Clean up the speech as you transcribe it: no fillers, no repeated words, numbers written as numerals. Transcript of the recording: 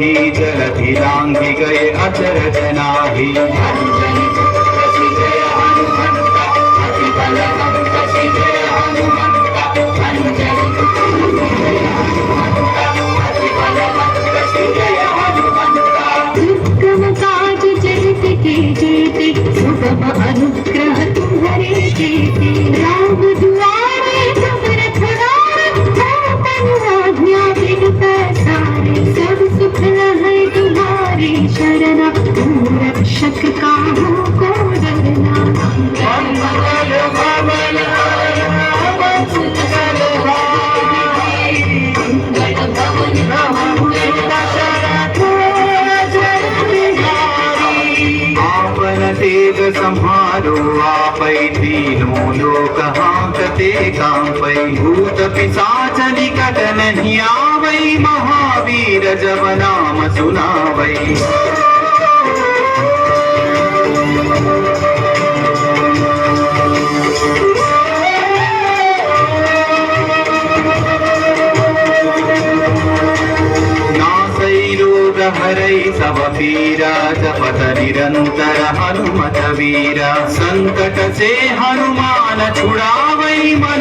नाही, जलधि लांघि गए अचरज नाही। अनुग्रह तुम्हारे देते राम दुआरे तुम रखवारे तन आज्ञा बिन पैसारे सब सुख है तुम्हारी शरण तुम रक्षक काहू को डरना। तेग संहारो आपै, तीनों लोक हांकते कांपै। भूत पिशाच निकट नहीं आवै, महावीर जब नाम सुनावै। हरै सब पीरा, जपत निरंतर हनुमत वीरा। संकट से हनुमान छुड़ावै मन